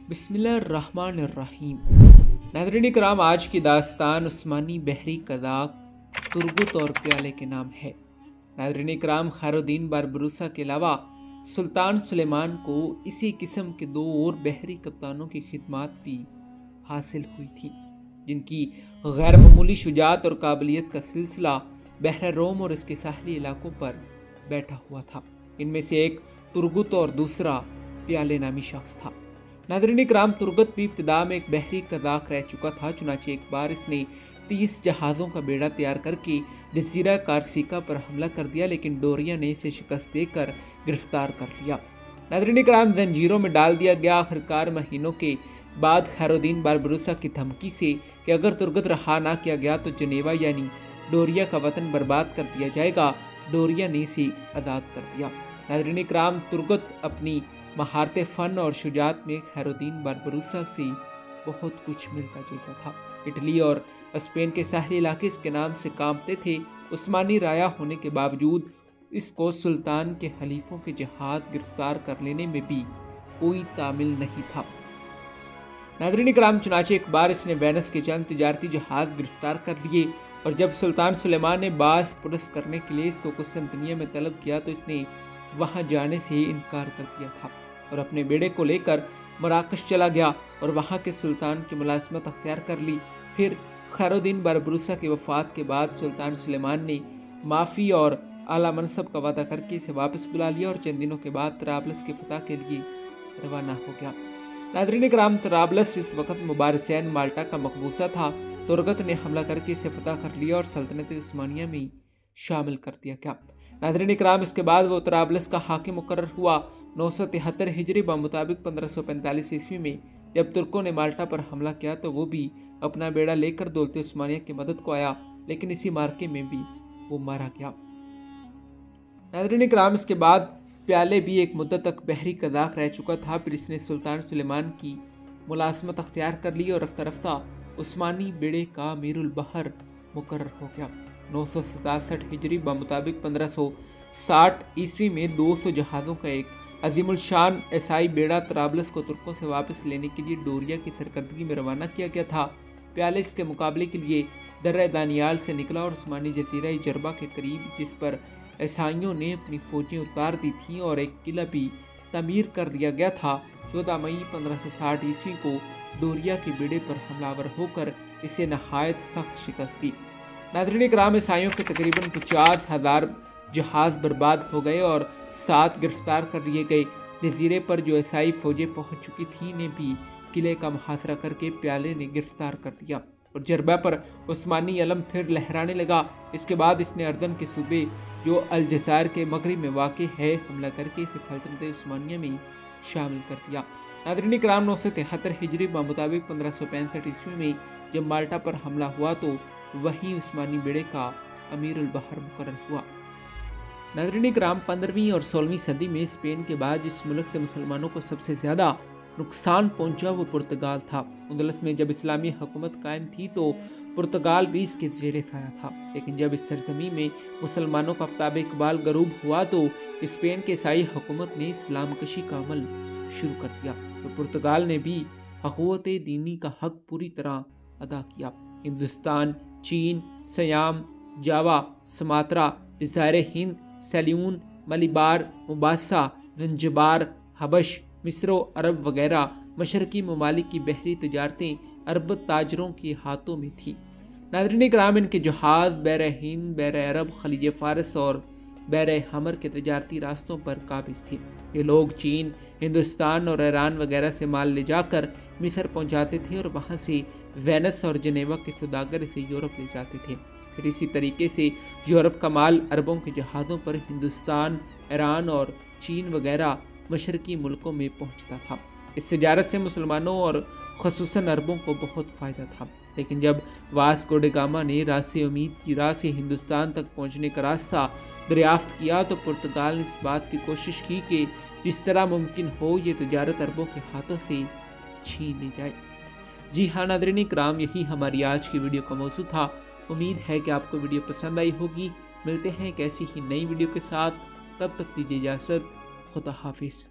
بسم اللہ الرحمن الرحیم۔ ناظرین کرام، آج کی داستان عثمانی بحری قذاق ترگت اور پیالے کے نام ہے۔ ناظرین کرام، خیر الدین باربروسا کے علاوہ سلطان سلیمان کو اسی قسم کے دو اور بحری کپتانوں کی خدمات بھی حاصل ہوئی تھیں، جن کی غیر معمولی شجاعت اور قابلیت کا سلسلہ بحر روم اور اس کے ساحلی علاقوں پر بیٹھا ہوا تھا۔ ان میں سے ایک ترگت اور دوسرا پیالے نامی شخص تھا۔ ناظرین کرام، ترگت بھی ابتدا میں ایک بحری قذاق رہ چکا تھا، چنانچہ ایک بار اس نے 30 جہازوں کا بیڑا تیار کر کے جزیرہ کارسیکا پر حملہ کر دیا، لیکن ڈوریا نے اسے شکست دے کر گرفتار کر لیا۔ ناظرین کرام، زنجیروں میں ڈال دیا گیا۔ آخرکار مہینوں کے بعد خیر الدین باربروسا کی دھمکی سے کہ اگر ترگت رہا نہ کیا گیا تو جنیوا یعنی ڈوریا کا وطن برباد کر دیا جائے گا، ڈوریا نے اسے آزاد کر دیا۔ ناظرین کرام، ترگت اپنی مہارت فن اور شجاعت میں خیر الدین باربروسا سے بہت کچھ ملتا جلتا تھا۔ اٹلی اور اسپین کے ساحلی علاقے اس کے نام سے کانپتے تھے۔ عثمانی رایا ہونے کے باوجود اس کو سلطان کے حلیفوں کے جہاز گرفتار کر لینے میں بھی کوئی تامل نہیں تھا۔ ناظرین کرام، چنانچہ ایک بار اس نے وینس کے چند تجارتی جہاز گرفتار کر لیے، اور جب سلطان سلیمان نے باز پرس کرنے کے لیے اس کو قسطنطنیہ میں طلب کیا تو اس نے وہاں جانے سے انکار کر دیا تھا اور اپنے بیڑے کو لے کر مراکش چلا گیا اور وہاں کے سلطان کی ملازمت اختیار کر لی۔ پھر خیر الدین باربروسا کی وفات کے بعد سلطان سلیمان نے معافی اور اعلیٰ منصب کا وعدہ کر کے اسے واپس بلا لیا اور چند دنوں کے بعد طرابلس کی فتح کے لیے روانہ ہو گیا۔ ناظرین کرام، طرابلس اس وقت مبارزین مالٹا کا مقبوضہ تھا۔ ترگت نے حملہ کر کے اسے فتح کر لیا اور سلطنت عثمانیہ میں شامل کر دیا گیا۔ ناظرین کرام، اس کے بعد وہ طرابلس کا حاکم مقرر ہوا۔ 973 ہجری بمطابق 1545 عیسوی میں جب ترکوں نے مالٹا پر حملہ کیا تو وہ بھی اپنا بیڑا لے کر دولت عثمانیہ کی مدد کو آیا، لیکن اسی مارکے میں بھی وہ مارا گیا۔ ناظرین کرام، اس کے بعد پیالے بھی ایک مدت تک بحری قذاق رہ چکا تھا۔ پھر اس نے سلطان سلیمان کی ملازمت اختیار کر لی اور رفتہ رفتہ عثمانی بیڑے کا امیر البحر مقرر ہو گیا۔ 967 ہجری بمطابق 1560 عیسوی میں 200 جہازوں کا ایک عظیم الشان عیسائی بیڑا طرابلس کو ترکوں سے واپس لینے کے لیے ڈوریا کی سرکردگی میں روانہ کیا گیا تھا۔ پیالے اس کے مقابلے کے لیے درہ دانیال سے نکلا اور عثمانی جزیرہ جربہ کے قریب، جس پر عیسائیوں نے اپنی فوجیں اتار دی تھیں اور ایک قلعہ بھی تعمیر کر دیا گیا تھا، 14 مئی 1560 عیسوی کو ڈوریا کے بیڑے پر حملہ آور ہو کر اسے نہایت سخت شکست دی۔ ناظرین کرام، عیسائیوں کے تقریباً 50,000 جہاز برباد ہو گئے اور 7 گرفتار کر لیے گئے۔ جزیرے پر جو عیسائی فوجیں پہنچ چکی تھیں نے بھی قلعے کا محاصرہ کر کے پیالے نے گرفتار کر دیا اور جربہ پر عثمانی علم پھر لہرانے لگا۔ اس کے بعد اس نے اردن کے صوبے جو الجزائر کے مغرب میں واقع ہے حملہ کر کے اسے سلطنت عثمانیہ میں شامل کر دیا۔ ناظرین کرام، 973 ہجری بمطابق 1565 عیسوی میں جب مالٹا پر حملہ ہوا تو وہیں عثمانی بیڑے کا امیر البحر مقرر ہوا۔ ناظرین کرام، 15ویں اور 16ویں صدی میں اسپین کے بعد جس ملک سے مسلمانوں کو سب سے زیادہ نقصان پہنچا وہ پرتگال تھا۔ اندلس میں جب اسلامی حکومت قائم تھی تو پرتگال بھی اس کے زیر سایہ تھا، لیکن جب اس سرزمین میں مسلمانوں کا آفتاب اقبال غروب ہوا تو اسپین کے عیسائی حکومت نے اسلام کشی کا عمل شروع کر دیا، تو پرتگال نے بھی اخوت دینی کا حق پوری طرح ادا کیا۔ ہندوستان، چین، سیام، جاوا، سماترا، جزائر ہند، سیلیون، ملیبار، مومباسا، زنجبار، حبش، مصر و عرب وغیرہ مشرقی ممالک کی بحری تجارتیں عرب تاجروں کے ہاتھوں میں تھیں۔ ناظرین کرام، ان کے جہاز بحر ہند، بحر عرب، خلیج فارس اور بحر حمر کے تجارتی راستوں پر قابض تھے۔ یہ لوگ چین، ہندوستان اور ایران وغیرہ سے مال لے جا کر مصر پہنچاتے تھے اور وہاں سے وینس اور جنیوا کے سوداگر اسے یورپ لے جاتے تھے۔ پھر اسی طریقے سے یورپ کا مال عربوں کے جہازوں پر ہندوستان، ایران اور چین وغیرہ مشرقی ملکوں میں پہنچتا تھا۔ اس تجارت سے مسلمانوں اور خصوصاً عربوں کو بہت فائدہ تھا، لیکن جب واسکو ڈی گاما نے راس امید کی راہ سے ہندوستان تک پہنچنے کا راستہ دریافت کیا تو پرتگال نے اس بات کی کوشش کی کہ جس طرح ممکن ہو یہ تجارت عربوں کے ہاتھوں سے چھین لی جائے۔ جی ہاں ناظرین کرام، یہی ہماری آج کی ویڈیو کا موضوع تھا۔ امید ہے کہ آپ کو ویڈیو پسند آئی ہوگی۔ ملتے ہیں ایک ایسی ہی نئی ویڈیو کے ساتھ، تب تک دیجیے اجازت۔ خدا حافظ۔